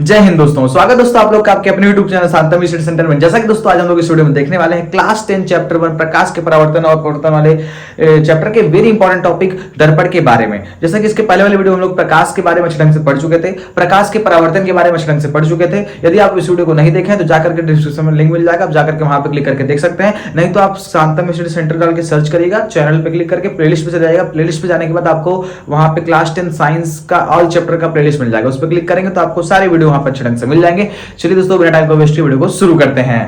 जय हिंद दोस्तों, स्वागत दोस्तों आप लोग का आपके अपने YouTube चैनल शांतम स्टडी सेंटर में। जैसा कि दोस्तों आज हम लोग इस वीडियो में देखने वाले हैं क्लास 10 चैप्टर 1 प्रकाश के परावर्तन और परिवर्तन वाले चैप्टर के वेरी इंपॉर्टेंट टॉपिक दर्पण के बारे में। जैसा कि इसके पहले वाले वीडियो हम लोग प्रकाश के बारे में अच्छे ढंग से पढ़ चुके थे, प्रकाश के परावर्तन के बारे में अच्छे ढंग से पढ़ चुके थे। यदि आप इस वीडियो को नहीं देखें तो जाकर के डिस्क्रिप्शन में लिंक मिल जाएगा, आप जाकर के वहां पर क्लिक करके देख सकते हैं। नहीं तो आप शांतम स्टडी सेंटर डाल के सर्च करिएगा, चैनल पे क्लिक करके प्लेलिस्ट पे चले जाएगा। प्लेलिस्ट पे जाने के बाद आपको वहां पे क्लास 10 साइंस का ऑल चैप्टर का प्लेलिस्ट मिल जाएगा, उस पर क्लिक करेंगे तो आपको सारे वीडियो वहां पर अच्छे ढंग से मिल जाएंगे। चलिए दोस्तों बिना टाइम को वेस्ट वीडियो को शुरू करते हैं।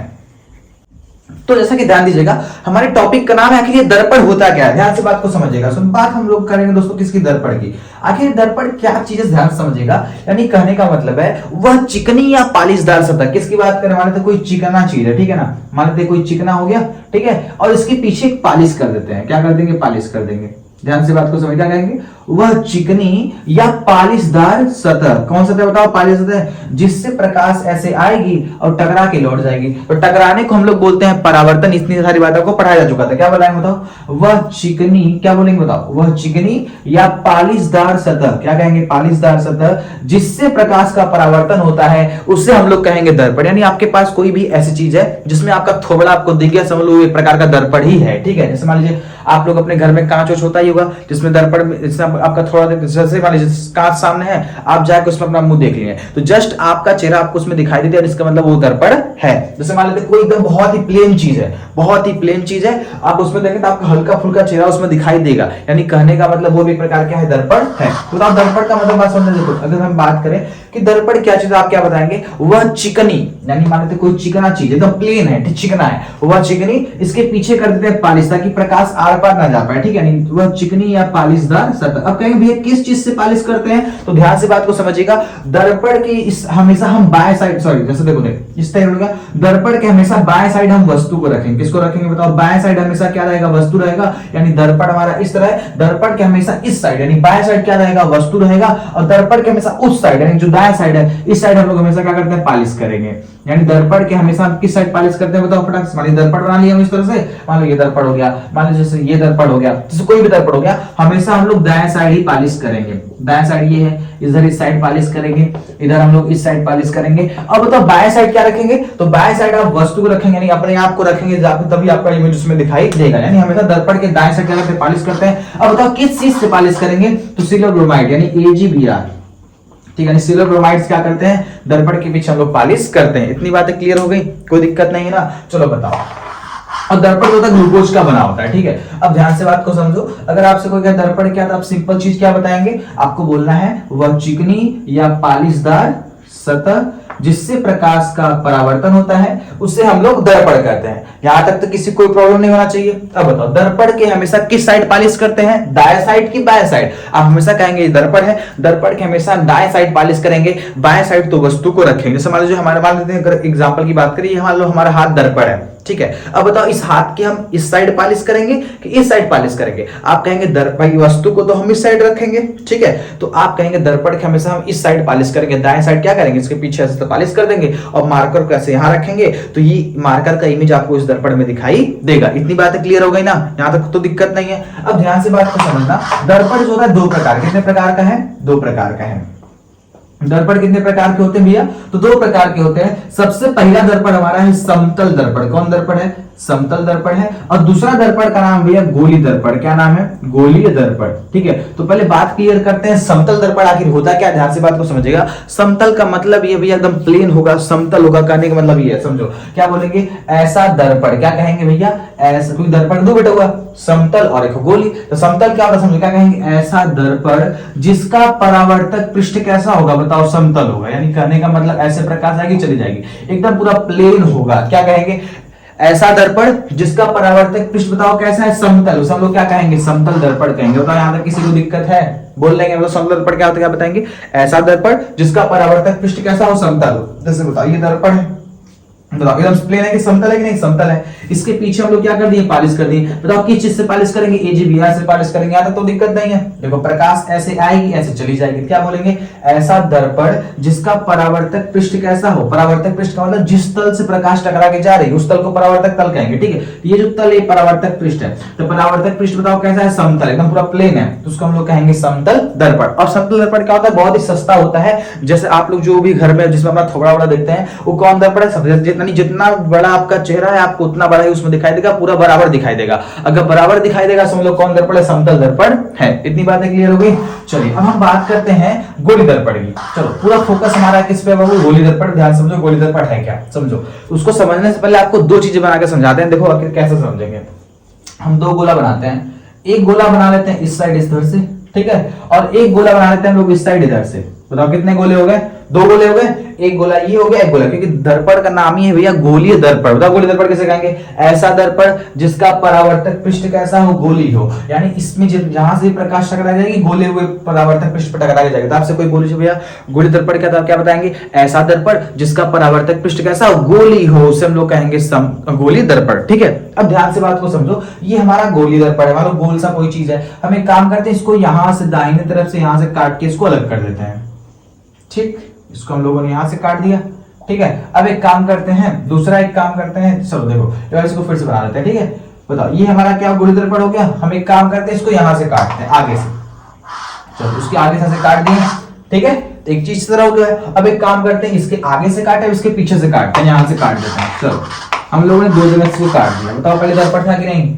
तो जैसा कि ध्यान दीजिएगा, हमारे टॉपिक का नाम है आखिर ये दर्पण होता क्या है। ध्यान से बात को समझिएगा। सुन बात हम लोग करेंगे दोस्तों किसकी, दर्पण की। आखिर दर्पण क्या चीज है, ध्यान से समझिएगा। यानी कहने का मतलब है वह चिकनी या पालिशदार सतह। किसकी बात करें, मान लेते कोई चिकना चीज है, ठीक है ना, मान लेते कोई चिकना हो गया, ठीक है, और इसके पीछे पालिश कर देते हैं। क्या कर देंगे, पालिश कर देंगे। ध्यान से बात को समझ, क्या कहेंगे, वह चिकनी या पालिशदार सतह। कौन सा सतह बताओ, पालिश सतह, जिससे प्रकाश ऐसे आएगी और टकरा के लौट जाएगी। तो टकराने को हम लोग बोलते हैं परावर्तन। इतनी सारी बातों को पढ़ाया जा चुका था। क्या बताएंगे बताओ, वह चिकनी, क्या बोलेंगे बताओ, वह चिकनी या पालिशदार सतह। क्या कहेंगे, पालिशदार सतह जिससे प्रकाश का परावर्तन होता है उसे हम लोग कहेंगे दर्पण। यानी आपके पास कोई भी ऐसी चीज है जिसमें आपका थोबड़ा आपको दिख गया, समझ लो एक प्रकार का दर्पण ही है, ठीक है। जैसे मान लीजिए आप लोग अपने घर में कांच वोच होता ही होगा, जिसमें दर्पण में आपका थोड़ा, जैसे मान लीजिए कांच सामने है, आप जाकर उसमें अपना मुंह देख लिए तो जस्ट आपका चेहरा आपको उसमें दिखाई देता है, इसका मतलब वो दर्पण है। जैसे मान लेते कोई एकदम बहुत ही प्लेन चीज है, बहुत ही प्लेन चीज है, आप उसमें देखें तो आपका हल्का फुल्का चेहरा उसमें दिखाई देगा। यानी कहने का मतलब वो भी एक प्रकार क्या है, दर्पण है। तो आप दर्पण का मतलब बात समझ देखो। अगर हम बात करें कि दर्पण क्या चीज, आप क्या बताएंगे, वह चिकनी, यानी मान लेते कोई चिकना चीज एकदम प्लेन है, चिकना है, वह चिकनी, इसके पीछे कर देते हैं पालिश ताकि प्रकाश आर पार ना जा पाए, ठीक है। वह चिकनी या पालिशदार सतह। अब कहेंगे भैया किस चीज से पालिश करते हैं, तो ध्यान से बात को समझिएगा। दर्पण की इस हमेशा हम बाएं साइड, सॉरी जैसे देखो इस तरह होगा, दर्पण के हमेशा बाएं साइड हम वस्तु को रखेंगे। किसको रखेंगे बताओ, बाएं साइड हमेशा क्या रहेगा, वस्तु रहेगा। यानी दर्पण हमारा इस तरह है, दर्पण के हमेशा इस साइड यानी बाएं साइड क्या रहेगा, वस्तु रहेगा, और दर्पण के हमेशा उस साइड यानी जो दाएं साइड है, इस साइड हम लोग हमेशा क्या करते हैं, पालिश करेंगे। यानी दर्पण के हमेशा हम किस साइड पालिश करते हैं बताओ फटाक से। मान लीजिए दर्पण बना लिया हम इस तरह से, मान लो ये दर्पण हो गया, मान लीजिए जैसे ये दर्पण हो गया, जैसे कोई भी दर्पण हो गया, हमेशा हम लोग दाएं साइड ही पालिश करेंगे। दाएं साइड ये है, इधर इस साइड पालिश करेंगे, इधर हम लोग इस साइड पालिश करेंगे। अब बताओ बाएं साइड क्या रखेंगे, तो बाएं साइड आप वस्तु को रखेंगे, यानी अपने आप को रखेंगे, तभी आपका इमेज उसमें दिखाई देगा। यानी हमेशा दर्पण के दाएं साइड क्या करते हैं, पालिश करते हैं। अब बताओ किस चीज से पालिश करेंगे, तो सिल्वर ब्रोमाइड यानी AgBr, ठीक है। सिल्वर ब्रोमाइड्स क्या करते हैं, दर्पण के पीछे हम लोग पालिश करते हैं। इतनी बातें क्लियर हो गई, कोई दिक्कत नहीं है ना। चलो बताओ, और दर्पण होता है ग्लूकोज का बना होता है, ठीक है। अब ध्यान से बात को समझो। अगर आपसे कोई कहे दर्पण क्या, तो आप सिंपल चीज क्या बताएंगे, आपको बोलना है वह चिकनी या पालिशदार सतह जिससे प्रकाश का परावर्तन होता है उसे हम लोग दर्पण कहते हैं। यहां तक तो किसी कोई प्रॉब्लम नहीं होना चाहिए। अब बताओ दर्पण के हमेशा किस साइड पालिश करते हैं, दाएं साइड की बाएं साइड। आप हमेशा कहेंगे दर्पण है, दर्पण के हमेशा दाएं साइड पालिश करेंगे, बाएं साइड तो वस्तु को रखेंगे। जैसे मान लीजिए हमारे, मान लेते हैं अगर एग्जांपल की बात करें, मान लो हमारा हाथ दर्पण है, ठीक है। अब बताओ इस हाथ के हम इस साइड पालिश करेंगे कि इस साइड पालिश करेंगे। आप कहेंगे दर्पण वस्तु को तो हम इस साइड रखेंगे, ठीक है। तो आप कहेंगे दर्पण के हमेशा हम इस साइड पालिश करेंगे, दाएं साइड क्या करेंगे, इसके पीछे ऐसे पालिश कर देंगे, और मार्कर को ऐसे यहां रखेंगे, तो ये मार्कर का इमेज आपको इस दर्पण में दिखाई देगा। इतनी बातें क्लियर हो गई ना, यहां तक तो दिक्कत नहीं है। अब ध्यान से बात को समझना, दर्पण जो होता है दो प्रकार, कितने प्रकार का है, दो प्रकार का है। दर्पण कितने प्रकार के होते हैं भैया, तो दो प्रकार के होते हैं। सबसे पहला दर्पण हमारा है समतल दर्पण। कौन दर्पण है, समतल दर्पण है। और दूसरा दर्पण का नाम भैया गोलीय दर्पण। क्या नाम है, गोलीय दर्पण, ठीक है। तो पहले बात क्लियर करते हैं, समतल दर्पण आखिर होता क्या, ध्यान से बात को समझिएगा। समतल का मतलब ये भैया एकदम प्लेन होगा, समतल होगा, कहने का मतलब ये है, समझो क्या बोलेंगे, ऐसा दर्पण। क्या कहेंगे भैया, ऐसा, क्योंकि दर्पण दो बेटा हुआ, समतल और एक गोली। तो समतल क्या होता है समझो, क्या कहेंगे, ऐसा दर्पण जिसका परावर्तक पृष्ठ कैसा होगा बताओ, समतल होगा। यानी कहने का मतलब ऐसे प्रकाश आएगी चली जाएगी, एकदम पूरा प्लेन होगा। क्या कहेंगे, ऐसा दर्पण जिसका परावर्तक पृष्ठ बताओ कैसा है, समतल। सब लोग क्या कहेंगे, समतल दर्पण कहेंगे। तो यहां तक किसी को दिक्कत है, बोल लेंगे मतलब समतल दर्पण क्या होता है, क्या बताएंगे, ऐसा दर्पण जिसका परावर्तक पृष्ठ कैसा हो, समतल। जैसे बताओ ये दर्पण है, बताओ एकदम प्लेन है कि समतल है कि नहीं, समतल है। इसके पीछे हम लोग क्या कर दिए, पालिश कर दिए। बताओ किस चीज से पालिश करेंगे, AgBr से पालिश करेंगे। यहां तक तो दिक्कत नहीं है। देखो प्रकाश ऐसे आएगी, ऐसे चली जाएगी। क्या बोलेंगे, ऐसा दर्पण जिसका परावर्तक पृष्ठ कैसा हो। परावर्तक पृष्ठ का मतलब जिस तल से प्रकाश टकरा के जा रही है उस तल को परावर्तक तल कहेंगे, ठीक है। ये जो तल, ये परावर्तक पृष्ठ है। तो परावर्तक पृष्ठ बताओ कैसा है, समतल, एकदम पूरा प्लेन है, तो उसको हम लोग कहेंगे समतल दर्पण। और समतल दर्पण क्या होता है, बहुत ही सस्ता होता है। जैसे आप लोग जो भी घर में जिसमें अपना थोड़ा बड़ा देखते हैं, वो कौन दर्पण है, जितना बड़ा आपका चेहरा है आपको उतना बड़ा ही उसमें दिखाई देगा, पूरा बराबर दिखाई देगा। अगर बराबर दिखाई देगा समझ लो कौन दर्पण है, समतल दर्पण है। इतनी बातें क्लियर हो गई। चलिए अब हम बात करते हैं गोली दर्पण की। चलो पूरा फोकस हमारा किस पे है, गोली दर्पण। ध्यान समझो गोली दर्पण है क्या, समझो। उसको समझने से पहले आपको दो चीजें बना के समझाते हैं। देखो आखिर कैसे समझेंगे। हम दो गोला बनाते हैं, एक गोला बना लेते हैं इस साइड इधर से, ठीक है, और एक गोला बना लेते हैं हम लोग इस साइड इधर से। बताओ कितने गोले हो गए, दो गोले हो गए। एक गोला ये हो गया, एक गोला, क्योंकि दर्पण का नाम ही है भैया गोलीय दर्पण। बताओ गोलीय दर्पण कैसे कहेंगे, ऐसा दर्पण जिसका परावर्तक पृष्ठ कैसा हो, गोली हो। यानी इसमें जहां से प्रकाश टकरा जाएगी गोले हुए परावर्तक पृष्ठ पर टकरा जाएगा। तो आपसे कोई बोले भैया गोलीय दर्पण क्या था, क्या बताएंगे, ऐसा दर्पण जिसका परावर्तक पृष्ठ कैसा हो, गोली हो, उसे हम लोग कहेंगे गोलीय दर्पण, ठीक है। अब ध्यान से बात को समझो, ये हमारा गोलीय दर्पण है, मान लो गोल सा कोई चीज है। हम एक काम करते हैं, इसको यहां से दाहिने तरफ से यहां से काट के इसको अलग कर देते हैं, ठीक। इसको हम लोगों ने यहां से काट दिया, ठीक है। अब एक काम करते हैं, दूसरा एक काम करते हैं, चलो देखो इसको फिर से बना लेते हैं, ठीक है। बताओ ये हमारा क्या गोलीय दर्पण हो गया। हम एक काम करते हैं, इसको यहां से काटते हैं आगे से, चलो उसके आगे से काट दिए, ठीक है। तो एक चीज तरह हो गया। अब एक काम करते हैं, इसके आगे से काटे, इसके पीछे से काटते हैं, यहां से काट देते हैं। चलो हम लोगों ने दो जगह से काट दिया। बताओ पहले दर्पण था कि नहीं,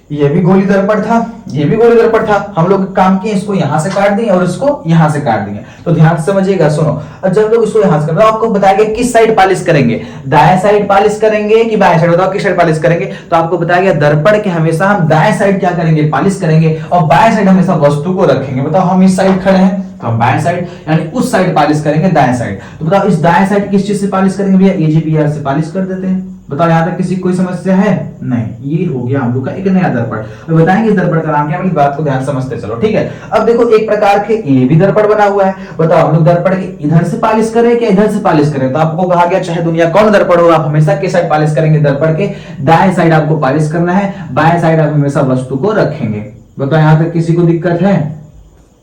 ये भी गोली दर्पण था, ये भी गोली दर्पण था। हम लोग काम किए, इसको यहां से काट दिए और इसको यहां से काट दिए। तो ध्यान से समझिएगा, सुनो। और जब लोग इसको यहां से करते, आपको बताया गया किस साइड पालिश करेंगे, दाएं साइड पालिश करेंगे कि बाएं साइड। बताओ किस साइड पालिश करेंगे। तो आपको बताया गया दर्पण के हमेशा हम दाएं साइड क्या करेंगे, पालिश करेंगे, और बाएं साइड हमेशा वस्तु को रखेंगे। बताओ हम इस साइड खड़े हैं तो हम बाएं साइड, यानी उस साइड पालिश करेंगे, दाएं साइड। तो बताओ इस दाएं साइड किस चीज से पालिश करेंगे भैया, AgBr से पालिश कर देते हैं। बताओ यहां तक किसी कोई समस्या है, नहीं। ये हो गया हम लोग का एक नया दर्पण। तो बताएंगे इस दर्पण का नाम क्या है, बात को ध्यान समझते चलो, ठीक है। अब देखो एक प्रकार के ये भी दर्पण बना हुआ है। बताओ हम लोग दर्पण के इधर से पालिश करें कि इधर से पालिश करें। तो आपको कहा गया चाहे दुनिया कौन दर्पण हो, आप हमेशा किस साइड पालिश करेंगे, दर्पण के दाएं साइड आपको पालिश करना है, बाएं साइड आप हमेशा वस्तु को रखेंगे। बताओ यहां तक किसी को दिक्कत है,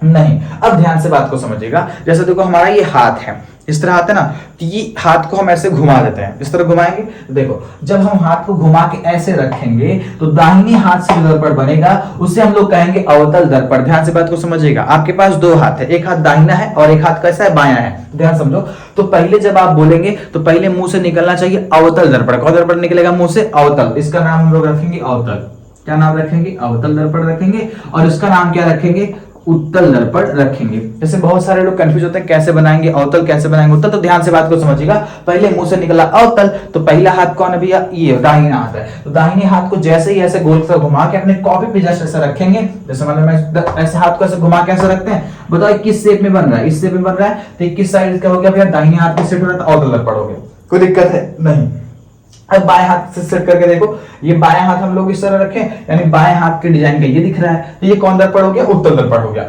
नहीं। अब ध्यान से बात को समझिएगा। जैसे देखो हमारा ये हाथ है, इस तरह हाथ है ना, तो ये हाथ को हम ऐसे घुमा देते हैं, इस तरह घुमाएंगे। देखो जब हम हाथ को घुमा के ऐसे रखेंगे तो दाहिने हाथ से जो दर्पण बनेगा उसे हम लोग कहेंगे अवतल दर्पण। ध्यान से बात को समझिएगा। आपके पास दो हाथ है, एक हाथ दाहिना है और एक हाथ कैसा है, बायां है। ध्यान समझो। तो पहले जब आप बोलेंगे तो पहले मुंह से निकलना चाहिए अवतल दर्पण। कौन दर्पण निकलेगा मुंह से, अवतल। इसका नाम हम लोग रखेंगे अवतल। क्या नाम रखेंगे, अवतल दर्पण रखेंगे। और इसका नाम क्या रखेंगे, उत्तल दर्पण रखेंगे। जैसे बहुत सारे लोग कंफ्यूज होते हैं कैसे बनाएंगे अवतल, कैसे बनाएंगे उत्तल। तो ध्यान से बात को समझिएगा। पहले मुंह से निकला अवतल, तो पहला हाथ कौन है भैया, ये दाहिना हाथ है। तो दाहिने हाथ को जैसे ही ऐसे गोल से घुमा के अपने कॉपी पे जैसे ऐसे रखेंगे, जैसे मतलब मैं ऐसे हाथ को ऐसे घुमा के ऐसे रखते हैं। बताओ किस शेप में बन रहा है, इस शेप में बन रहा है। तो किस साइड का हो गया भैया, दाहिने हाथ की सेट हो रहा है, तो अवतल दर्पण हो गया। कोई दिक्कत है, नहीं। अब बाएं हाथ से सेट करके देखो, ये बाएं हाथ हम लोग इस तरह रखें, यानी बाएं हाथ के डिजाइन का ये दिख रहा है। तो ये कौन दर्पण हो गया, उत्तल दर्पण हो गया।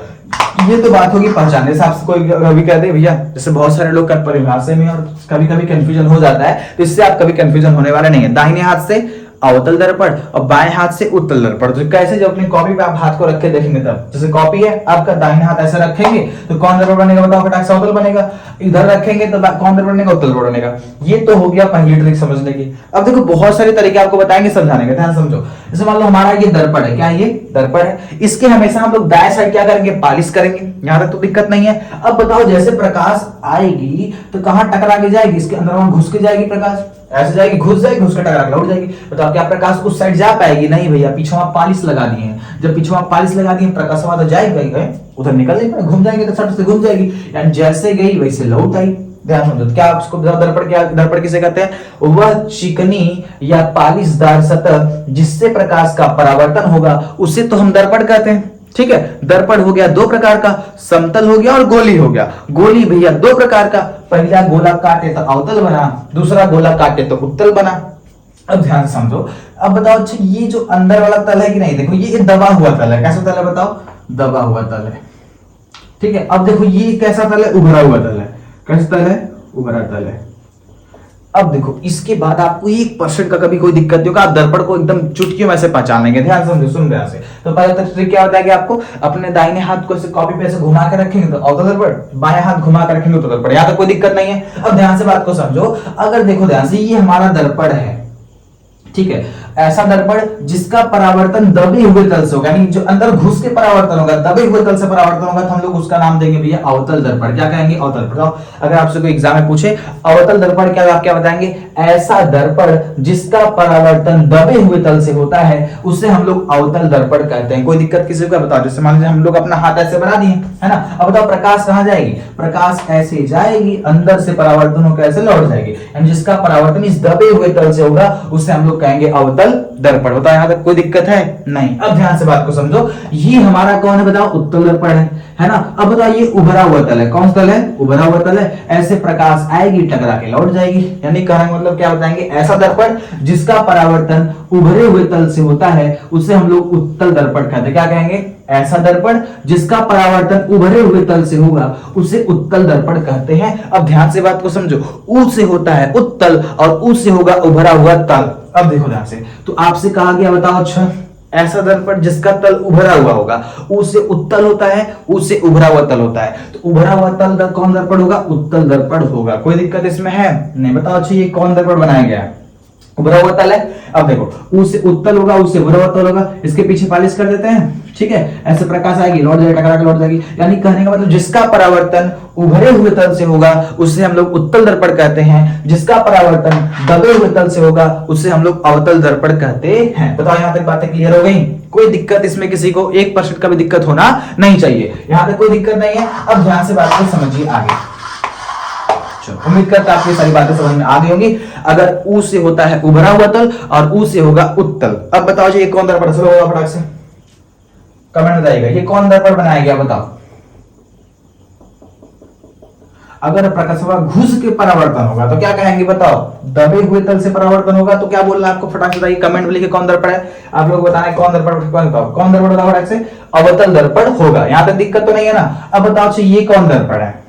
ये तो बात होगी पहचान। जैसे आपसे कोई कभी कह दे भैया, जैसे बहुत सारे लोग परिभाषा में और कभी कभी कंफ्यूजन हो जाता है, तो इससे आप कभी कंफ्यूजन होने वाले नहीं है। दाहिने हाथ से अवतल दर्पण और बाएं हाथ से उत्तल दर्पण। तो कैसे, जब अपनी कॉपी पे आप हाथ को रख के देखेंगे, तब जैसे कॉपी है आपका, दाहिने हाथ ऐसे रखेंगे तो कौन दर्पण बनेगा, बताओ फटाक से, अवतल बनेगा। इधर रखेंगे तो कौन दर्पण बनेगा, उत्तल दर्पण बनेगा। ये तो हो गया पहली ट्रिक समझने की। अब देखो बहुत सारे तरीके आपको बताएंगे समझाने के, ध्यान समझो। जैसे मान लो हमारा ये दर्पण है, क्या ये दर्पण है, इसके हमेशा हम लोग दाएं साइड क्या करेंगे, पालिश करेंगे। यहां तक तो दिक्कत नहीं है। अब बताओ जैसे प्रकाश आएगी तो कहां टकरा के जाएगी, इसके अंदर वहां घुस के जाएगी, प्रकाश ऐसे जाएगी, घुस जाएगी, घुस के टकरा के लौट जाएगी। बताओ क्या प्रकाश उस साइड जा पाएगी, नहीं भैया। पीछे आप पालिश लगा दिए हैं, जब पीछे आप पालिश लगा दिए प्रकाश तो जाएगी, उधर निकल नहीं, घूम जाएंगे तो सट से घूम जाएगी, यानी जैसे गई वैसे लौट आई। ध्यान समझो। क्या आपको दर्पण, क्या दर्पण किसे कहते हैं, वह चिकनी या पालिशदार सतह जिससे प्रकाश का परावर्तन होगा उसे तो हम दर्पण कहते हैं, ठीक है। दर्पण हो गया दो प्रकार का, समतल हो गया और गोली हो गया। गोली भैया दो प्रकार का, पहला गोला काटे तो अवतल बना, दूसरा गोला काटे तो उत्तल बना। अब ध्यान समझो। अब बताओ अच्छा ये जो अंदर वाला तल है कि नहीं, देखो ये दबा हुआ तल है। कैसा तल है बताओ, दबा हुआ तल है, ठीक है। अब देखो ये कैसा तल है, उभरा हुआ तल है। कैसा तल है, उभरा तल है। अब देखो इसके बाद आपको 1% का कभी कोई दिक्कत नहीं होगा, आप दर्पण को एकदम चुटकियों में से पहचान लेंगे। ध्यान समझो, सुन ध्यान से। तो पहला ट्रिक क्या होता है कि आपको अपने दाहिने हाथ को ऐसे कॉपी पे ऐसे घुमा के रखेंगे तो अवतल दर्पण, बाएं हाथ घुमा के रखेंगे तो दर्पण, यहाँ तक कोई दिक्कत नहीं है। अब ध्यान से बात को समझो, अगर देखो ध्यान से, ये हमारा दर्पण है, ठीक है, ऐसा दर्पण जिसका परावर्तन दबे हुए तल से होगा, यानी जो अंदर घुस के परावर्तन होगा, दबे हुए तल से परावर्तन होगा, तो हम लोग उसका नाम देंगे भैया अवतल दर्पण। क्या कहेंगे? अवतल। बताओ, अगर आपसे कोई एग्जाम में पूछे अवतल दर्पण क्या, आप क्या बताएंगे? ऐसा दर्पण जिसका परावर्तन दबे हुए तल से होता है उसे हम लोग अवतल दर्पण कहते हैं। कोई दिक्कत किसी को? बताओ, जैसे मान लीजिए हम लोग अपना हाथ ऐसे बना दिए, है ना, अब बताओ प्रकाश कहां जाएगी? प्रकाश ऐसे जाएगी, अंदर से परावर्तन होकर ऐसे लौट जाएगी, यानी जिसका परावर्तन इस दबे हुए तल से होगा उसे हम लोग कहेंगे अवतल दर्पण। बताओ यहां तक कोई दिक्कत है? नहीं। अब ध्यान से बात को समझो, ये हमारा कौन है? बताओ, उत्तल दर्पण है ना। अब बताओ, ये उभरा हुआ तल है, कौन सा तल है? उभरा हुआ तल है। ऐसे प्रकाश आएगी, टकरा के लौट जाएगी, यानी कहने का मतलब क्या बताएंगे? ऐसा दर्पण जिसका परावर्तन उभरे हुए तल से होता है उसे हम लोग उत्तल दर्पण कहते हैं। क्या कहेंगे? ऐसा दर्पण जिसका परावर्तन उभरे हुए तल से होगा उसे उत्तल दर्पण कहते हैं। अब ध्यान से बात को समझो, उ से होता है उत्तल और उ से होगा उभरा हुआ तल। अब देखो ध्यान से, तो आपसे कहा गया, बताओ, अच्छा ऐसा दर्पण जिसका तल उभरा हुआ होगा, उ से उत्तल होता है, उ से उभरा हुआ तल होता है, तो उभरा हुआ तल कौन दर्पण होगा? उत्तल दर्पण होगा। कोई दिक्कत इसमें है? नहीं। बताओ, अच्छा ये कौन दर्पण बनाया गया है? उभरा हुआ तल है। अब देखो, उ से उत्तल होगा, उससे उभरा हुआ तल होगा, इसके पीछे पालिश कर देते हैं, ठीक है, ऐसे प्रकाश आएगी, लौट जाएगी, टकरा के लौट जाएगी, यानी कहने का मतलब जिसका परावर्तन उभरे हुए तल से होगा उसे हम लोग उत्तल दर्पण कहते हैं, जिसका परावर्तन दबे हुए तल से होगा उसे हम लोग अवतल दर्पण कहते हैं। बताओ यहां तक बातें क्लियर हो गई? कोई दिक्कत इसमें किसी को 1% का भी दिक्कत होना नहीं चाहिए, यहां तक कोई दिक्कत नहीं है। अब ध्यान से बात को समझिए आगे। उम्मीद करता आपको सारी बातें समझ में आ गई होंगी। अगर उ से होता है उभरा हुआ तल और उ से होगा उत्तल। अब बताओ जी, ये कौन दर्पण? चलो फटाक से कमेंट बताइएगा, ये कौन दर्पण बनाया गया? बताओ। अगर प्रकाश घुस के परावर्तन होगा तो क्या कहेंगे? बताओ, दबे हुए तल से परावर्तन होगा तो क्या बोलना आपको? फटाक से बताइए, कमेंट में लिखे कौन दर्पण है। आप लोग बताना है कौन दर्पण, कौन बताओ, कौन दर्पण बताओ फटाक से? अवतल दर्पण होगा। यहां तक दिक्कत तो नहीं है ना? अब बताओ, ये कौन दर्पण है?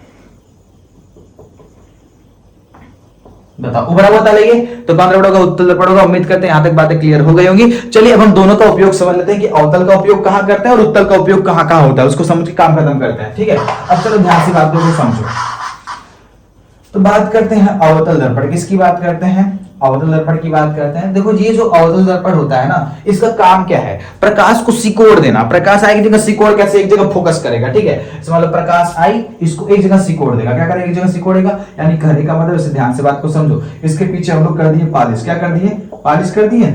बताओ, उभरा हुआ तल है ये, तो कौन दर्पण होगा? उत्तल दर्पण होगा। उम्मीद करते हैं यहां तक बातें क्लियर हो गई होंगी। चलिए अब हम दोनों का उपयोग समझ लेते हैं कि अवतल का उपयोग कहां करते हैं और उत्तल का उपयोग कहां कहां होता है, उसको समझ के काम खत्म करते हैं, ठीक है। अब चलो ध्यान से बात को समझो। तो बात करते हैं अवतल दर्पण। किसकी बात करते हैं? अवतल दर्पण की बात करते हैं। देखो, ये जो अवतल दर्पण होता है ना, इसका काम क्या है? प्रकाश को सिकोड़ देना। प्रकाश आई की जगह सिकोड़, कैसे? एक जगह फोकस करेगा, ठीक है। मतलब प्रकाश आई, इसको एक जगह सिकोड़ देगा। क्या करेगा? एक जगह सिकोड़ेगा, यानी कहने का मतलब, इसे ध्यान से बात को समझो। इसके पीछे हम लोग कर दिए पालिश। क्या कर दिए? पालिश कर दिए।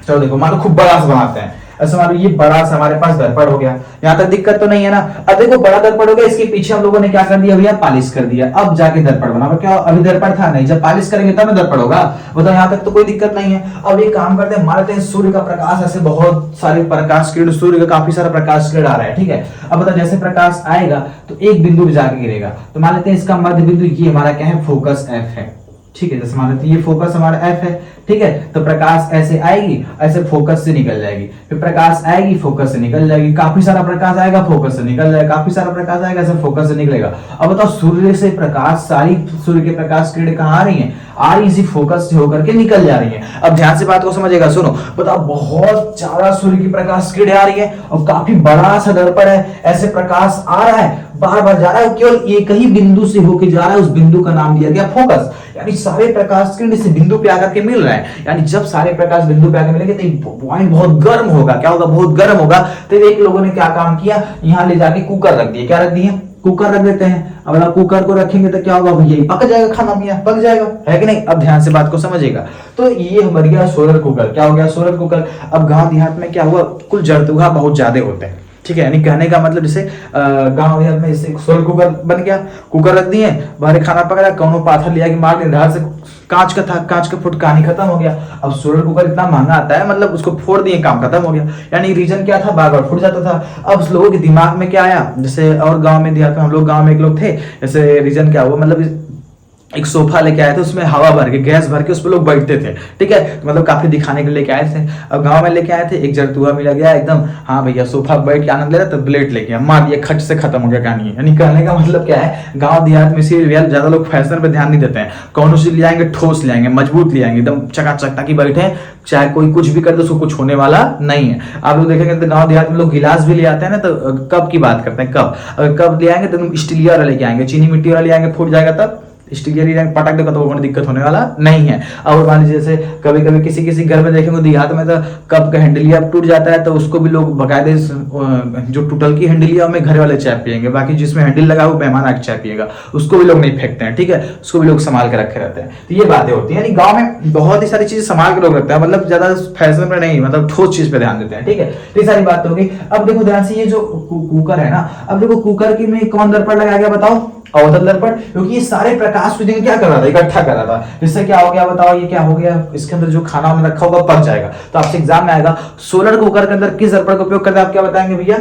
चलो देखो, मान लो खूब बड़ा सा बनाते हैं, ऐसे मान लो ये बड़ा सा हमारे पास दर्पण हो गया, यहां तक दिक्कत तो नहीं है ना। अब देखो, बड़ा दर्पण हो गया, इसके पीछे हम लोगों ने क्या कर दिया भैया? पालिश कर दिया। अब जाके दर्पण बना। क्या अभी दर्पण था नहीं? जब पालिश करेंगे तब दर्पण होगा। बताओ, यहां तक तो कोई दिक्कत नहीं है। अब एक काम करते हैं, मान लेते हैं सूर्य का प्रकाश, ऐसे बहुत सारे प्रकाश किरण, सूर्य का काफी सारा प्रकाश किरण आ रहा है, ठीक है। अब बताओ, जैसे प्रकाश आएगा तो एक बिंदु पे जाके गिरेगा, तो मान लेते हैं इसका मध्य बिंदु ये हमारा क्या है? फोकस एफ है, ठीक है। जैसे मान लेते हैं ये फोकस हमारा एफ है, ठीक है। तो प्रकाश ऐसे आएगी, ऐसे फोकस से निकल जाएगी, फिर प्रकाश आएगी, फोकस से निकल जाएगी, काफी सारा प्रकाश आएगा, फोकस से निकल जाएगा, काफी सारा प्रकाश आएगा, ऐसे फोकस से निकलेगा। अब बताओ, सूर्य से प्रकाश, सारी सूर्य के प्रकाश किरण कहां आ रही है? आ रही इसी फोकस से होकर के निकल जा रही है। अब ध्यान से बात को समझिएगा, सुनो। बताओ, बहुत ज्यादा सूर्य की प्रकाश किरण आ रही है और काफी बड़ा सा दर्पण है, ऐसे प्रकाश आ रहा है, बार बार जा रहा है, केवल एक ही बिंदु से होकर जा रहा है, उस बिंदु का नाम दिया गया फोकस। यानी सारे प्रकाश किरण इस बिंदु पे आकर के मिल रहा है, यानी जब सारे प्रकाश बिंदु पे आकर मिलेंगे तो पॉइंट बहुत गर्म होगा। क्या होगा? बहुत गर्म होगा। तो एक लोगों ने क्या काम किया, यहाँ ले जाके कुकर रख दिए। क्या रख दिए? कुकर रख देते हैं। अब अगर कुकर को रखेंगे तो क्या होगा भैया? पक जाएगा, खाना पीना पक जाएगा, है कि नहीं? अब ध्यान से बात को समझिएगा। तो ये बन गया सोलर कुकर। क्या हो गया? Solar cooker. अब गांव देहात में क्या हुआ? कुल जड़तुहा बहुत ज्यादा होते हैं, ठीक है। यानी कहने का मतलब, जैसे गांव देहात में जैसे सोलर कुकर बन गया, कुकर रख दिए, बाहर खाना पका, कौनो पाथर लिया कि मार दिया, धार से कांच का था, कांच का फुट, कहानी खत्म हो गया। अब सोलर कुकर इतना महंगा आता है, मतलब उसको फोड़ दिए, काम खत्म हो गया। यानी रीजन क्या था? बार बार फूट जाता था। अब लोगों के दिमाग में क्या आया? जैसे और गांव में दिया था, हम लोग गांव में एक लोग थे, जैसे रीजन क्या हुआ, मतलब एक सोफा लेके आए थे, उसमें हवा भर के, गैस भर के उस पर लोग बैठते थे, ठीक है, तो मतलब काफी दिखाने के लिए लेके आए थे। अब गांव में लेके आए थे, एक जरतुआ मिला गया एकदम, हाँ भैया सोफा बैठ के आनंद ले रहा, तो ब्लेड लेके आया, मार दिया, खट से खत्म हो गया कहानी। यानी कहने का मतलब क्या है, गाँव देहात में से ज्यादा लोग फैशन पे ध्यान नहीं देते हैं, कौन सी ले आएंगे, ठोस ले आएंगे, मजबूत ले आएंगे, एकदम चकाचक, ताकि बैठे, चाहे कोई कुछ भी कर दे उसको कुछ होने वाला नहीं है। आप लोग देखेंगे तो गांव देहात में लोग गिलास भी ले आते हैं ना, तो कप की बात करते हैं, कप, अगर कप ले आएंगे तो स्टीलिया वाला लेके आएंगे, चीनी मिट्टी वाला ले आएंगे, फूट जाएगा तब स्टीलिया पटक देगा तो कोई दिक्कत होने वाला नहीं है। और मान लीजिए जैसे कभी कभी किसी किसी घर में देखेंगे देहात में तो कप का हैंडलिया टूट जाता है, तो उसको भी लोग बकायदे जो टूटल की हैंडलिया में घर वाले चाय पियेंगे, बाकी जिसमें हैंडल लगा वो मेहमान आके चाय पिएगा, उसको भी लोग नहीं फेंकते हैं, ठीक है, उसको भी लोग संभाल के रखे रहते हैं। तो ये बातें होती है, यानी गाँव में बहुत ही सारी चीजें संभाल के लोग रखते हैं, मतलब ज्यादा फैशन पर नहीं, मतलब ठोस चीज पे ध्यान देते हैं, ठीक है। तो ये सारी बात होगी। अब देखो ध्यान से, ये जो कुकर है ना, अब देखो कुकर की में कौन दर्पण लगाया गया बताओ, अवतल दर्पण, क्योंकि ये सारे प्रकाश को क्या कर रहा था, इकट्ठा कर रहा था। जिससे क्या हो गया बताओ, ये क्या हो गया, इसके अंदर जो खाना हमने रखा होगा पक जाएगा। तो आपसे एग्जाम में आएगा सोलर कुकर के अंदर किस दर्पण का उपयोग करते हैं, आप क्या बताएंगे भैया,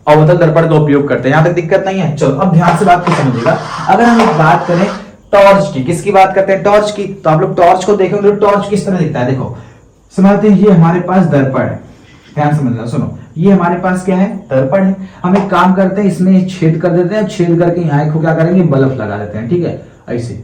अवतल दर्पण का उपयोग करते हैं। यहां तक दिक्कत नहीं है। चलो अब ध्यान से बात को समझिएगा। अगर हम एक बात करें टॉर्च की, किसकी बात करते हैं, टॉर्च की, तो आप लोग टॉर्च को देखेंगे तो टॉर्च किस तरह दिखता है, देखो समझते हैं, ये हमारे पास दर्पण है, ध्यान समझना, सुनो, ये हमारे पास क्या है, दर्पण है। हम एक काम करते हैं, इसमें छेद कर देते हैं, छेद करके यहाँ को क्या करेंगे, बल्ब लगा देते हैं, ठीक है, ऐसे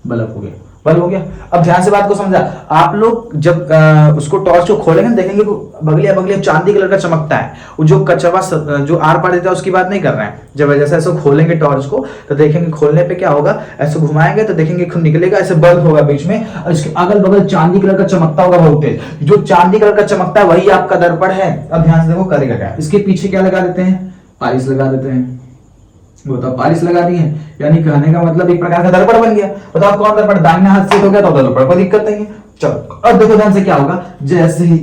बल्ब हो गया, बल्ब हो गया। अब ध्यान से बात को समझा, आप लोग जब उसको टॉर्च को खोलेंगे देखेंगे बगलिया बगलिया चांदी कलर का चमकता है, वो जो कचवा जो आर पार देता है उसकी बात नहीं कर रहे हैं। जब जैसे ऐसे खोलेंगे टॉर्च को तो देखेंगे, खोलने पे क्या होगा, ऐसे घुमाएंगे तो देखेंगे खुद निकलेगा, ऐसे बल्ब होगा बीच में, और इसके अगल बगल चांदी कलर का चमकता होगा वोल्टेज, जो चांदी कलर का चमकता है वही आपका दर्पण है। अब ध्यान से देखो करेगा क्या, इसके पीछे क्या लगा देते हैं, पालिश लगा देते हैं, बताओ पालिश लगा दी है, यानी कहने का मतलब एक प्रकार का दर्पण बन गया। बताओ कौन दर्पण, दाहिने हाथ से हो गया तो दर्पण, कोई दिक्कत नहीं है। चलो अब देखो ध्यान से क्या होगा, जैसे ही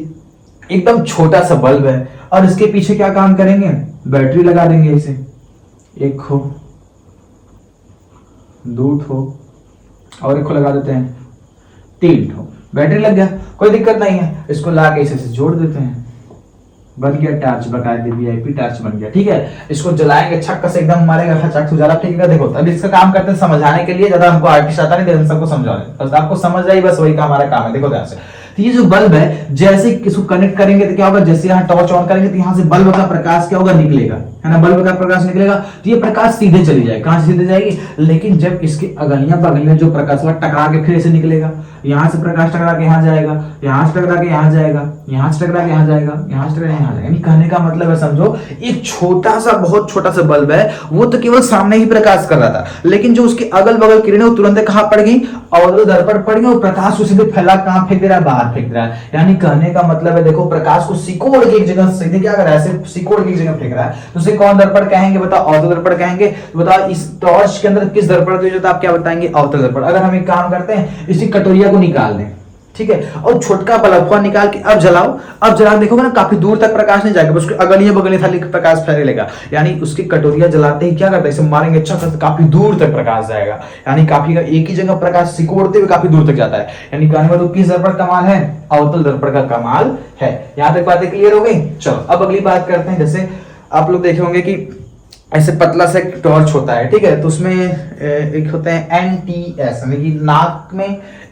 एकदम छोटा सा बल्ब है और इसके पीछे क्या काम करेंगे, बैटरी लगा देंगे, इसे एक हो, दो ठो, और एक को लगा देते हैं, तीन ठो, बैटरी लग गया, कोई दिक्कत नहीं है। इसको ला के इसे जोड़ देते हैं, बन गया टार्च, बकायदे वीआईपी टार्च बन गया, ठीक है। इसको जलाएंगे, छक्का से एकदम मारेगा, चक उजाला फेंकेगा। देखो अब इसका काम करते हैं समझाने के लिए, ज्यादा हमको आर्टिस्ट आता नहीं, सबको समझाने, बस आपको समझ जाए, बस वही हमारा काम है। देखो ध्यान से, तो ये जो बल्ब है, जैसे इसको कनेक्ट करेंगे तो क्या होगा, जैसे यहाँ टॉर्च ऑन करेंगे तो यहाँ से बल्ब का प्रकाश क्या होगा, निकलेगा, है ना, बल्ब का प्रकाश निकलेगा, तो ये प्रकाश सीधे चली जाएगी, कहां से सीधे जाएगी, लेकिन जब इसके अगलियां बगलियां जो प्रकाश टकरा के फिर से निकलेगा, यहाँ से प्रकाश टकरा के यहाँ जाएगा, यहाँ से टकरा के यहाँ जाएगा, यहाँ से टकरा के यहाँ जाएगा, यहाँ से टकरा के यहाँ जाएगा। यानी कहने का मतलब है, समझो एक छोटा सा, बहुत छोटा सा बल्ब है, वो तो केवल सामने ही प्रकाश कर रहा था, लेकिन जो उसके अगल बगल किरणें वो तुरंत कहां पड़ गई, अवतल दर्पण पड़ गई, और प्रकाश को सीधे फैला कहां फेंक दे रहा है, बाहर फेंक रहा है। यानी कहने का मतलब है, देखो प्रकाश को सिकोड़ के एक जगह सीधे क्या कर रहा है, ऐसे सिकोड़ के एक जगह फेंक रहा है, तो उसे कौन दर्पण कहेंगे, बताओ अवतल दर्पण कहेंगे। तो बताओ इस टॉर्च के अंदर किस दर्पण का यूज होता है, आप क्या बताएंगे, अवतल दर्पण। अगर हम एक काम करते हैं, इसी कटोरिया को निकाल दें, ठीक है, और छोटका बल्ब निकाल के अब जलाओ, अब जला देखोगे ना काफी दूर तक प्रकाश नहीं जाएगा, उसके अगलियां बगलियां थाली प्रकाश फैलेगा। यानी उसकी कटोरिया जलाते ही क्या करता है, इसे मारेंगे अच्छा करते काफी दूर तक प्रकाश जाएगा, यानी काफी एक ही जगह प्रकाश सिकोड़ते हुए काफी दूर तक जाता है। यानी कहने का मतलब किस दर्पण का कमाल है, अवतल दर्पण का कमाल है। यहां तक बातें क्लियर हो गई। चलो अब अगली बात करते हैं। जैसे आप लोग देखे होंगे कि ऐसे पतला सा एक टॉर्च होता है, ठीक है, तो उसमें एक होते हैं NTS, यानी कि नाक में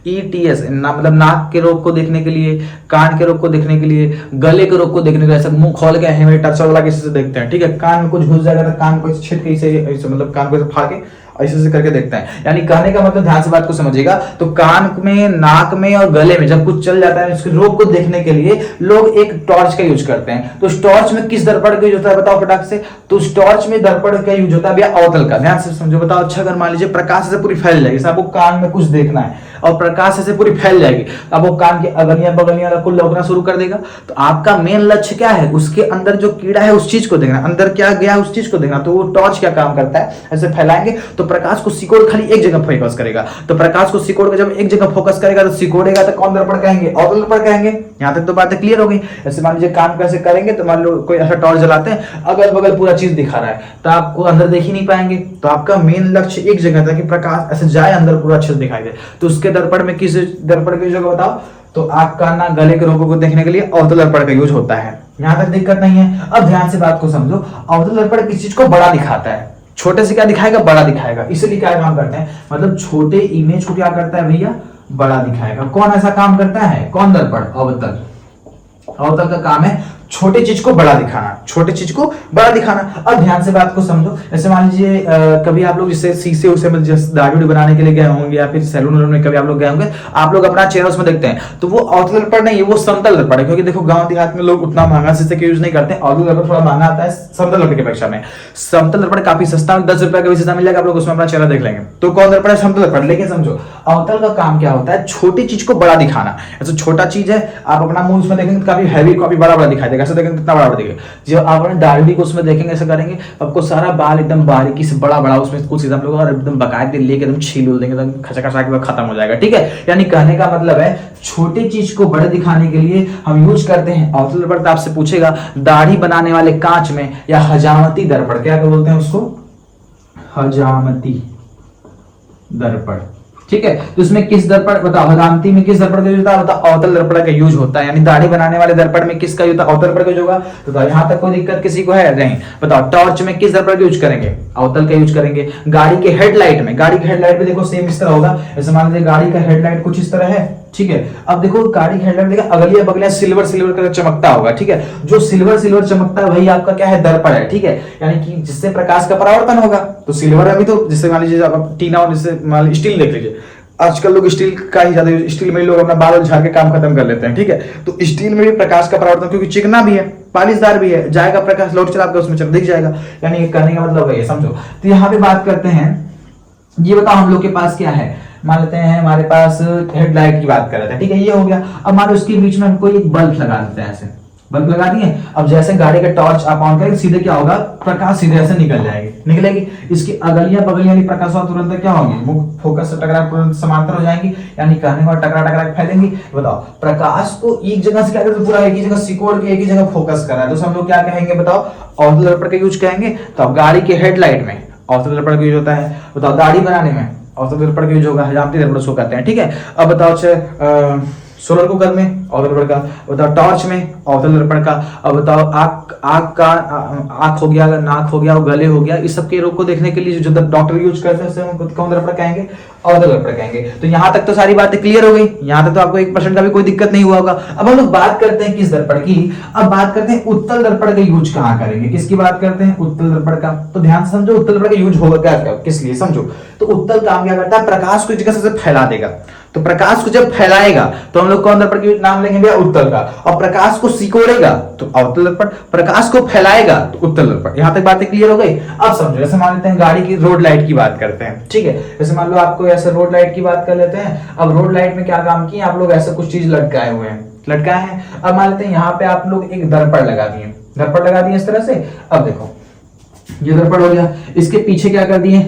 ETS, मतलब नाक के रोग को देखने के लिए, कान के रोग को देखने के लिए, गले के रोग को देखने के लिए, ऐसा मुंह खोल के हमें टर्चर वाला किसी से देखते हैं, ठीक है, कान में कुछ घुस जाएगा तो कान को छेद के ऐसे मतलब कान को फाड़ के ऐसे करके देखता है। यानी कहने का मतलब ध्यान से बात को समझिएगा, तो कान में, नाक में और गले में जब कुछ चल जाता है उसके रोग को देखने के लिए लोग एक टॉर्च का यूज करते हैं। तो उस टॉर्च में किस दर्पण का यूज होता है बताओ फटाक से, तो उस टॉर्च में दर्पण का यूज होता है भैया अवतल का। ध्यान से समझो, बताओ। अच्छा अगर मान लीजिए प्रकाश से पूरी फैल जाएगी, आपको कान में कुछ देखना है और प्रकाश से पूरी फैल जाएगी, अब वो कान की अगलियां बगलियां कुल लौकना शुरू कर देगा। तो आपका मेन लक्ष्य क्या है, उसके अंदर जो कीड़ा है उस चीज को देखना, अंदर क्या गया उस चीज को देखना। तो वो टॉर्च क्या काम करता है, ऐसे फैलाएंगे तो प्रकाश को सिकोड़ खाली एक जगह फोकस करेगा। तो प्रकाश को सिकोड़ के जब एक जगह फोकस करेगा तो सिकोड़ेगा, तो कौन दर्पण कहेंगे, अवतल दर्पण कहेंगे। यहां तक तो बातें क्लियर हो गई। ऐसे मान लीजिए काम कैसे करेंगे, तो मान लो कोई ऐसा टॉर्च जलाते हैं, अगल बगल पूरा चीज दिखा रहा है, तो आपको अंदर देख ही नहीं पाएंगे। तो आपका मेन लक्ष्य एक जगह था कि प्रकाश ऐसे जाए अंदर पूरा अच्छे से दिखाई दे। तो उसके दर्पण में किस दर्पण की जगह बताओ, तो आपका ना गले के रोगों को देखने के लिए अवतल दर्पण का यूज होता है। यहां तक दिक्कत नहीं है। अब ध्यान से बात को समझो, अवतल दर्पण किस चीज को बड़ा दिखाता है, छोटे से क्या दिखाएगा, बड़ा दिखाएगा। इसलिए क्या काम करते हैं, मतलब छोटे इमेज को क्या करता है भैया, बड़ा दिखाएगा। कौन ऐसा काम करता है, कौन, दर्पण, अवतल। अवतल का काम है छोटे चीज को बड़ा दिखाना, छोटे चीज को बड़ा दिखाना। अब ध्यान से बात को समझो। जैसे मान लीजिए कभी आप लोग जिससे शीशे उसे में दाढ़ी बनाने के लिए गए होंगे या फिर सैलून में कभी आप लोग गए होंगे, आप लोग अपना चेहरा उसमें देखते हैं, तो वो अवतल दर्पण नहीं है, वो समतल दर्पण है। क्योंकि देखो गांव देहात में लोग उतना महंगा शीशे का यूज नहीं करते हैं, अवतल दर्पण थोड़ा महंगा आता है समतल दर्पण की अपेक्षा में। समतल दर्पण काफी सस्ता, 10 रुपए का भी शीशा मिल जाएगा, आप लोग उसमें अपना चेहरा देख लेंगे। तो कौन दर्पण है, समतल दर्पण। लेकिन समझो अवतल का काम क्या होता है, छोटी चीज को बड़ा दिखाना। ऐसा छोटा चीज है, आप अपना मुंह उसमें देखेंगे काफी हैवी, काफी बड़ा बड़ा दिखाई देगा। ऐसा देखेंगे कितना बड़ा देखिए, जब आप अपने दाढ़ी को उसमें देखेंगे ऐसा करेंगे, आपको सारा बाल एकदम बारीकी से बड़ा बड़ा उसमें कुछ हम लोग और एकदम बकायदे लेके एकदम छील उल देंगे, एकदम खचा खचा के खत्म हो जाएगा। ठीक है, यानी कहने का मतलब है छोटी चीज को बड़े दिखाने के लिए हम यूज करते हैं अवतल दर्पण। आपसे पूछेगा दाढ़ी बनाने वाले कांच में या हजामती दर्पण, क्या बोलते हैं उसको, हजामती दर्पण। ठीक है, तो इसमें किस दर्पण बताओ, हजामती में किस दर्पण का यूज होता है, बताओ अवतल दर्पण का यूज होता है। यानी दाढ़ी बनाने वाले दर्पण में किसका यूज होता है, अवतल दर्पण का यूज होगा। तो यहां तक कोई दिक्कत किसी को है नहीं। बताओ टॉर्च में किस दर्पण का यूज करेंगे, अवतल का यूज करेंगे। गाड़ी के हेडलाइट में, गाड़ी के हेडलाइट में देखो सेम इस तरह होगा। जैसे मान लीजिए गाड़ी का हेडलाइट कुछ इस तरह है। ठीक है, अब देखो गाड़ी का हेडलाइट देखा, अगलिया बगलिया सिल्वर सिल्वर का चमकता होगा। ठीक है, जो सिल्वर सिल्वर चमकता है वही आपका क्या है, दर्पण है। ठीक है, यानी कि जिससे प्रकाश का परावर्तन होगा। तो सिल्वर अभी तो जैसे मान लीजिए आप टीना और जैसे मान लीजिए स्टील देख लीजिए, आजकल लोग स्टील का ही ज्यादा, स्टील में लोग अपना बाल झाड़ के काम खत्म कर लेते हैं। ठीक है, तो स्टील में भी प्रकाश का परावर्तन, क्योंकि चिकना भी है, पालिशदार भी है, जाएगा प्रकाश, लोड चला के उसमें चल दिख जाएगा। यानी कहने का मतलब है, समझो। तो यहाँ पे बात करते हैं, ये बताओ हम लोग के पास क्या है, मान लेते हैं हमारे पास हेडलाइट की बात कर रहे थे। ठीक है, ये हो गया। अब मान लो उसके बीच में हम कोई एक बल्ब लगा देते हैं, ऐसे बल्ब लगा दिए। अब जैसे गाड़ी का टॉर्च आप ऑन करेंगे, सीधे क्या होगा, प्रकाश सीधे ऐसे निकल जाएगी, निकलेगी। इसकी अगलियां बगलियां वाली प्रकाश तुरंत क्या होगी, मुख फोकस से टकरा तुरंत समांतर हो जाएंगी, यानी कहने का टकरा टकरा के फैलेंगी। बताओ प्रकाश को एक जगह से क्या करते, पूरा एक ही जगह सिकोड़ के एक ही जगह फोकस कर रहा है, तो हम लोग क्या कहेंगे, बताओ अवतल दर्पण का यूज कहेंगे। तो गाड़ी के हेडलाइट में अवतल दर्पण का यूज होता है। बताओ दाढ़ी बनाने में अवतल दर्पण का यूज होगा, हजामती दर्पण उसको कहते हैं। ठीक है, अब बताओ सोलर कुकर में अवतल दर्पण का, बताओ टॉर्च में अवतल दर्पण का। अब बताओ आंख हो गया, नाक हो गया, गले हो गया, इस सब के रोग को देखने के लिए जो डॉक्टर यूज करते हैं उसे हम कौन दर्पण कहेंगे, अवतल दर्पण कहेंगे। तो यहाँ तक तो सारी बातें क्लियर हो गई, यहाँ तक तो आपको 1% का भी कोई दिक्कत नहीं हुआ होगा। अब हम लोग बात करते हैं किस दर्पण की, अब बात करते हैं उत्तल दर्पण का यूज कहाँ करेंगे, किसकी बात करते हैं, उत्तल दर्पण का। तो ध्यान से समझो उत्तल दर्पण का यूज होगा क्या, किस लिए समझो। तो उत्तल काम क्या करता है, प्रकाश को एक जगह से फैला देगा। तो प्रकाश को जब फैलाएगा तो हम लोग कौन दर्पण की नाम लेंगे भैया, उत्तल का। और प्रकाश को सिकोड़ेगा तो अवतल दर्पण, प्रकाश को फैलाएगा तो उत्तल दर्पण। यहां तक बातें क्लियर हो गई। अब समझो, जैसे मान लेते हैं गाड़ी की रोड लाइट की बात करते हैं। ठीक है, जैसे मान लो आपको ऐसे रोड लाइट की बात कर लेते हैं। अब रोड लाइट में क्या काम किए आप लोग, ऐसे कुछ चीज लटकाए हुए हैं, लटकाए हैं। अब मान लेते हैं यहाँ पे आप लोग एक दर्पण लगा दिए, दर्पण लगा दिए इस तरह से। अब देखो ये दर्पण हो गया, इसके पीछे क्या कर दिए,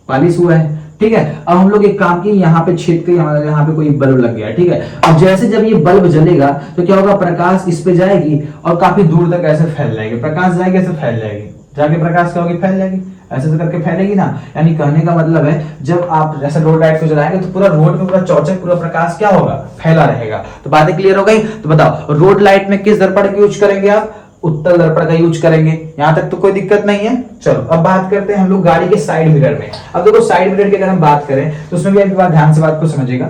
पालिश हुआ है। ठीक है, अब हम लोग एक काम किए, यहाँ पे छेद के यहाँ पे कोई बल्ब लग गया। ठीक है, अब जैसे जब ये बल्ब जलेगा तो क्या होगा, प्रकाश इस पे जाएगी और काफी दूर तक ऐसे फैल जाएगी, प्रकाश जाएगी ऐसे फैल जाएगी, जाके प्रकाश क्या होगी, फैल जाएगी, ऐसे करके फैलेगी ना। यानी कहने का मतलब है जब आप जैसे रोड लाइट को जलाएंगे तो पूरा रोड में पूरा चौचक पूरा प्रकाश क्या होगा, फैला रहेगा। तो बातें क्लियर हो गई। तो बताओ रोड लाइट में किस दर्पण का यूज करेंगे आप, उत्तल दर्पण का यूज करेंगे। यहां तक तो कोई दिक्कत नहीं है। चलो अब बात करते हैं हम लोग गाड़ी के साइड मिरर में। अब देखो साइड मिरर की अगर हम बात करें तो उसमें भी एक बात ध्यान से बात को समझिएगा।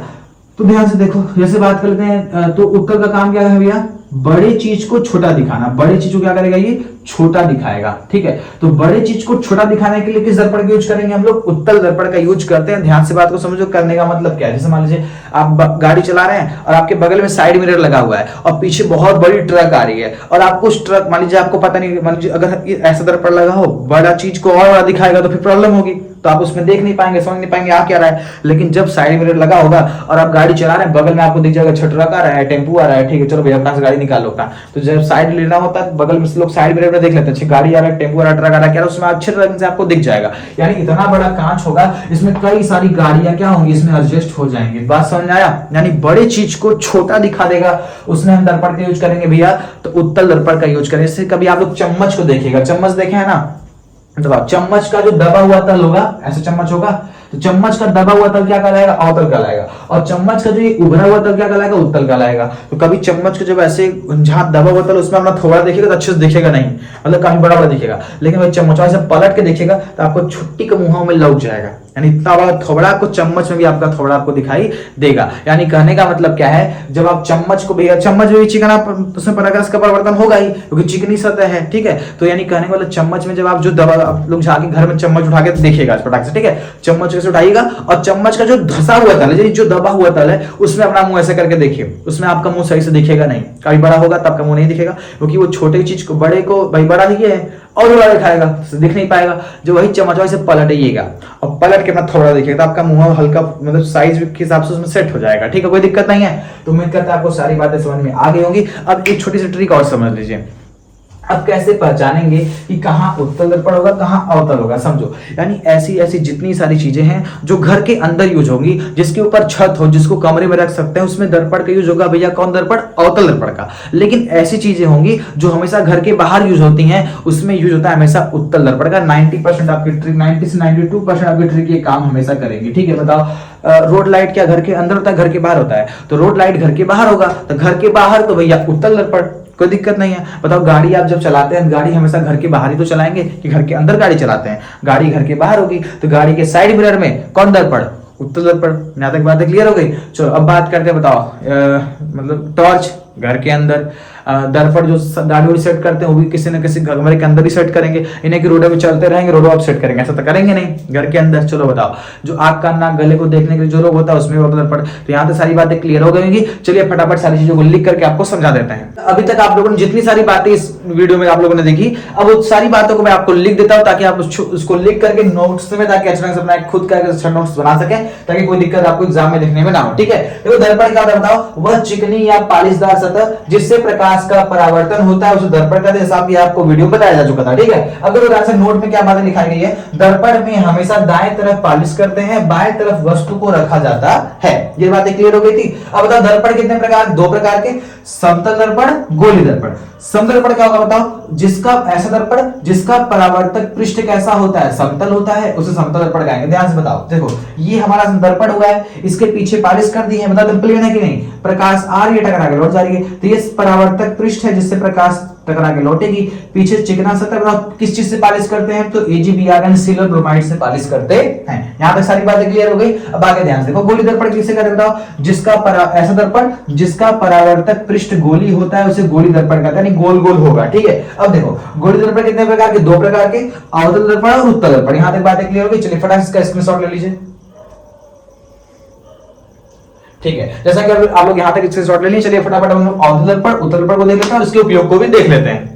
तो ध्यान से देखो, जैसे बात करते हैं तो उत्तल का काम क्या है भैया, बड़े चीज को छोटा दिखाना। बड़े चीज को क्या करेगा, ये छोटा दिखाएगा। ठीक है, तो बड़े चीज को छोटा दिखाने के लिए किस दर्पण का यूज करेंगे हम लोग, उत्तल दर्पण का यूज करते हैं। ध्यान से बात को समझो, करने का मतलब क्या है। जैसे मान लीजिए आप गाड़ी चला रहे हैं और आपके बगल में साइड मिरर लगा हुआ है और पीछे बहुत बड़ी ट्रक आ रही है और आपको उस ट्रक, मान लीजिए आपको पता नहीं, मान लीजिए अगर ऐसा दर्पण लगा हो, बड़ा चीज को और बड़ा दिखाएगा तो फिर प्रॉब्लम होगी, तो आप उसमें देख नहीं पाएंगे, समझ नहीं पाएंगे आ क्या रहा है। लेकिन जब साइड मिरर लगा होगा और आप गाड़ी चला रहे हैं, बगल में आपको दिख जाएगा अच्छा ट्रक आ रहा है, टेम्पू आ रहा है, ठीक है चलो भैया अपना से गाड़ी निकालो अपना। तो जब साइड लेना होता है बगल में लोग साइड मिरर में देख लेते हैं, अच्छी गाड़ी आ रहा है, टेम्पू आ रहा है, ट्रक आ रहा है, क्या उसमें अच्छे रंग से आपको दिख जाएगा। यानी इतना बड़ा कांच होगा, इसमें कई सारी गाड़ियां क्या होंगी, इसमें एडजस्ट हो जाएंगी। बात समझ आया, यानी बड़े चीज को छोटा दिखा देगा, उसमें हम दर्पण का यूज करेंगे भैया, तो उत्तल दर्पण का यूज करें। इससे कभी आप लोग चम्मच को देखिएगा, चम्मच देखे है ना, तो चम्मच का जो दबा हुआ तल होगा, ऐसे चम्मच होगा, तो चम्मच का दबा हुआ तल क्या कहलाएगा, अवतल कहलाएगा। और चम्मच का जो ये उभरा हुआ तल क्या कहलाएगा, उत्तल कहलाएगा। तो कभी चम्मच को जब ऐसे जहां दबा हुआ तल उसमें अपना थोड़ा देखेगा तो अच्छे से दिखेगा नहीं, मतलब काफी बड़ा बड़ा दिखेगा। लेकिन भाई चम्मच ऐसे पलट के देखेगा तो आपको छुट्टी के मुंहों में लग जाएगा, यानी इतना बड़ा थोबड़ा आपको चम्मच में भी आपका थोबड़ा आपको दिखाई देगा। यानी कहने का मतलब क्या है, जब आप चम्मच को भी, चम्मच में भी चिकना उसमें परागरस का परिवर्तन होगा ही क्योंकि चिकनी सतह है, ठीक है। तो यानी कहने वाला चम्मच में जब आप जो दबा, आप लोग जाके घर में चम्मच उठा के देखिएगा फटाक से, ठीक है। चम्मच कैसे उठाइएगा और चम्मच का जो धसा हुआ तल है, जो दबा हुआ तल है, उसमें अपना मुंह ऐसे करके देखिए, उसमें आपका मुंह सही से दिखेगा नहीं। कभी बड़ा होगा तो आपका मुंह नहीं दिखेगा क्योंकि वो छोटे चीज को बड़े को भाई बड़ा ही है और बड़ा दिखाएगा, दिख नहीं पाएगा। जो वही चम्मच वैसे पलटिएगा और पलट के अपना थोड़ा देखिएगा तो आपका मुंह हल्का मतलब साइज के हिसाब से उसमें सेट हो जाएगा, ठीक है। कोई दिक्कत नहीं है। तो उम्मीद करता है आपको सारी बातें समझ में आ गई होंगी। अब एक छोटी सी ट्रिक और समझ लीजिए। अब कैसे पहचानेंगे कि कहां उत्तल दर्पण होगा कहां अवतल होगा, समझो। यानी ऐसी ऐसी जितनी सारी चीजें हैं जो घर के अंदर यूज होंगी, जिसके ऊपर छत हो, जिसको कमरे में रख सकते हैं, उसमें दर्पण का यूज होगा भैया कौन दर्पण, अवतल दर्पण का। लेकिन ऐसी चीजें होंगी जो हमेशा घर के बाहर यूज होती हैं, उसमें यूज होता है हमेशा उत्तल दर्पण का। 90% आपकी ट्रिक, 90 से 92% आपकी ट्रिक ये काम हमेशा करेंगी, ठीक है। बताओ रोड लाइट क्या घर के अंदर होता है घर के बाहर होता है? तो रोड लाइट घर के बाहर होगा, तो घर के बाहर तो भैया उत्तल दर्पण, कोई दिक्कत नहीं है। बताओ गाड़ी आप जब चलाते हैं, गाड़ी हमेशा घर के बाहर ही तो चलाएंगे कि घर के अंदर गाड़ी चलाते हैं? गाड़ी घर के बाहर होगी तो गाड़ी के साइड मिरर में कौन दर्पण, उत्तल दर्पण। यहां तक बातें क्लियर हो गई। चलो अब बात करते हैं, बताओ मतलब टॉर्च घर के अंदर, दर्पण जो गाड़ी सेट करते हैं वो भी किसी न किसी कमरे के अंदर ही सेट करेंगे। इन्हें कि रोडों पे चलते रहेंगे रोडों आप सेट करेंगे, ऐसा तो करेंगे नहीं घर के अंदर। चलो बताओ जो आंख कान नाक गले को देखने के लिए जो रोग होता है उसमें होता है दर्पण। तो यहाँ तो सारी बातें क्लियर हो गई। चलिए फटाफट सारी चीजों को लिख करके आपको समझा देते हैं। अभी तक आप लोगों ने जितनी सारी बातें इस वीडियो में आप लोगों ने देखी, अब उस सारी बातों को मैं आपको लिख देता हूँ ताकि आप उसको लिख करके नोट्स में, ताकि अचानक से अपना खुद का नोट्स बना सके, ताकि कोई दिक्कत आपको एग्जाम में लिखने में ना हो, ठीक है। देखो दर्पण क्या होता है बताओ, वह चिकनी या पालिशदार सतह जिससे प्रकाश का परावर्तन होता है उसे दर्पण कहते हैं। जैसा कि आपको वीडियो बताया जा चुका था, ठीक है। अब देखो से नोट में क्या बातें लिखाई गई है, दर्पण में हमेशा दाएं तरफ पालिश करते हैं, बाएं तरफ वस्तु को रखा जाता है। ये बातें क्लियर हो गई थी। अब बताओ दर्पण कितने प्रकार, दो प्रकार के, समतल दर्पण, गोली दर्पण। समतल दर्पण क्या होगा बताओ, जिसका ऐसा दर्पण जिसका परावर्तक पृष्ठ कैसा होता है, समतल होता है, उसे समतल दर्पण कहेंगे। ध्यान से बताओ, देखो ये हमारा दर्पण हुआ है, इसके पीछे पालिश कर दी है, बताओ प्लेन है कि नहीं, प्रकाश आ रही है टकरा के लौट जा रही है, तो ये परावर्तक पृष्ठ है जिससे प्रकाश टकरा के लौटेगी। पीछे चिकना सतह, बताओ किस चीज से पालिश करते हैं, तो AgBr सिल्वर ब्रोमाइड से पालिश करते हैं। यहां तक सारी बातें क्लियर हो गई। अब आगे ध्यान से देखो, गोली दर्पण किसे कहते हैं बताओ, जिसका ऐसा दर्पण जिसका परावर्तक पृष्ठ गोली होता है उसे गोली दर्पण कहते हैं, यानी गोल गोल होगा, ठीक है। अब देखो गोली दर्पण कितने प्रकार के, दो प्रकार के, अवतल दर्पण और उत्तल दर्पण। यहां तक बातें क्लियर हो गई। चलिए फटाफट इसका स्क्रीनशॉट ले लीजिए, ठीक है। जैसा कि आप लोग यहां तक स्क्रीनशॉट ले लीजिए। चलिए फटाफट हम लोग अवतल दर्पण उत्तल दर्पण को देख लेते हैं और इसके उपयोग को भी देख लेते हैं।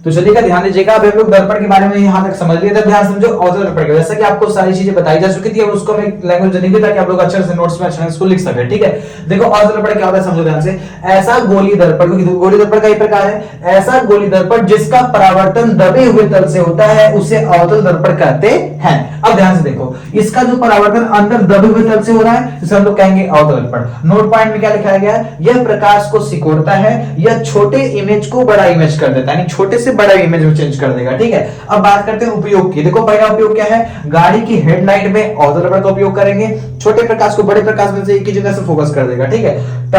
तो चलिएगा ध्यान दीजिएगा। अब हम लोग दर्पण के बारे में यहां तक समझ लिए, तब ध्यान समझो अवतल दर्पण। जैसा कि आपको सारी चीजें बताई जा चुकी थी, अब उसको मैं लैंग्वेज देंगे ताकि आप लोग अच्छे से नोट्स में अच्छे से इसको लिख सके, ठीक है। देखो अवतल दर्पण क्या होता है समझो ध्यान से। ऐसा गोली दर्पण, क्योंकि गोली दर्पण का ही प्रकार है, ऐसा गोली दर्पण जिसका परावर्तन दबे हुए तल से होता है उसे अवतल दर्पण कहते हैं। अब ध्यान से देखो, इसका जो परावर्तन अंदर दबे हुए तल से हो रहा है इसे हम लोग कहेंगे अवतल दर्पण। नोट पॉइंट में क्या लिखा गया है, यह प्रकाश को सिकोड़ता है, यह छोटे इमेज को बड़ा इमेज कर देता है, यानी छोटे से बड़ा इमेज में चेंज कर देगा, ठीक है। अब बात करते हैं उपयोग की। देखो पहला उपयोग क्या है, गाड़ी की हेडलाइट में अवतल दर्पण का उपयोग करेंगे, छोटे प्रकाश को बड़े प्रकाश में से एक ही जगह से फोकस कर देगा, ठीक है।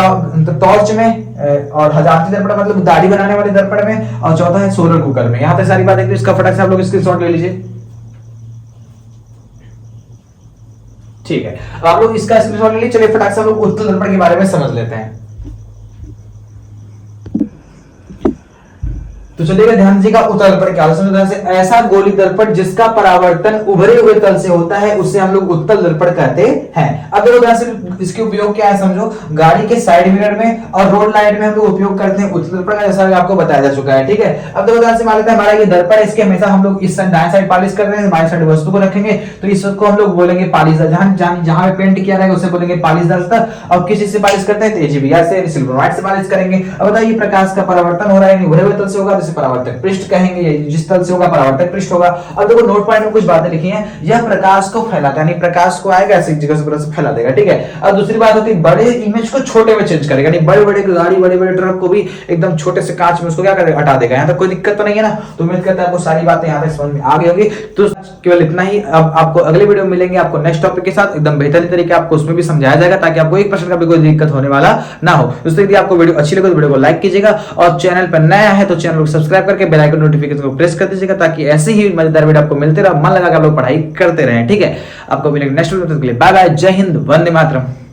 टॉर्च में और हजारती दर्पण मतलब दाढ़ी बनाने वाले दर्पण में, और चौथा है सोलर कुकर में। यहां तक सारी बातें, इसका फटाक से आप लोग स्क्रीनशॉट ले लीजिए, ठीक है। आप लोग इसका स्क्रीनशॉट ले लीजिए। चलिए फटाक से हम लोग उत्तल दर्पण के बारे में समझ लेते हैं। तो चलिएगा ध्यान दीजिएगा, उत्तल दर्पण क्या होता है। ऐसा गोली दर्पण जिसका परावर्तन उभरे हुए तल से होता है उसे हम लोग उत्तल दर्पण कहते हैं। अब देखो ध्यान से, इसके उपयोग क्या है समझो। गाड़ी के साइड मिरर में और रोड लाइट में हम लोग उपयोग करते हैं उत्तल दर्पण का, जैसा आपको बताया जा चुका है, ठीक है। अब देखो ध्यान से, मान लेते हैं हमारा ये दर्पण है, इसके हमेशा हम लोग इस दाएं साइड पालिश कर रहे हैं, बाएं साइड वस्तु को रखेंगे, तो इसको हम लोग बोलेंगे पालिशदार। जहां पे पेंट किया रहेगा उसे बोलेंगे पालिशदार सतह। और किस चीज से पालिश करते हैं, तो AgBr से सिल्वर ब्रोमाइड से पालिश करेंगे। अब बताइए प्रकाश का परावर्तन हो रहा है, उभरे हुए तल से होगा, से परावर्तक पृष्ठ कहेंगे, जिस तल से होगा परावर्तक पृष्ठ होगा। अब देखो नोट पॉइंट में कुछ बातें लिखी हैं, यह प्रकाश को फैलाता है, यानी प्रकाश को आएगा ऐसी जगह से पूरा से फैला देगा, ठीक है। अब दूसरी बात होती है बड़े इमेज को छोटे में चेंज करेगा, यानी बड़े बड़े गाड़ी बड़े बड़े ट्रक को भी एकदम छोटे से कांच में उसको क्या करेगा, हटा देगा। यहाँ तक कोई दिक्कत तो नहीं है ना। तो उम्मीद करता है आपको सारी बातें यहाँ तक समझ में आ गई होगी। तो केवल इतना ही, अब आपको अगले वीडियो में मिलेंगे आपको नेक्स्ट टॉपिक के साथ, एकदम बेहतरीन तरीके आपको उसमें भी समझाया जाएगा, ताकि आपको 1% का भी कोई दिक्कत होने वाला ना हो। दोस्तों यदि आपको वीडियो अच्छी लगे तो वीडियो को लाइक कीजिएगा, और चैनल पर नया है तो चैनल को सब्सक्राइब करके बेल आइकन नोटिफिकेशन को प्रेस कर दीजिएगा, ताकि ऐसे ही मजेदार वीडियो आपको मिलते रहे, मन लगा के आप लोग पढ़ाई करते रहें, ठीक है। आपको मिलेंगे नेक्स्ट वीडियो में, तब तक के लिए बाय बाय, जय हिंद, वंदे मातरम।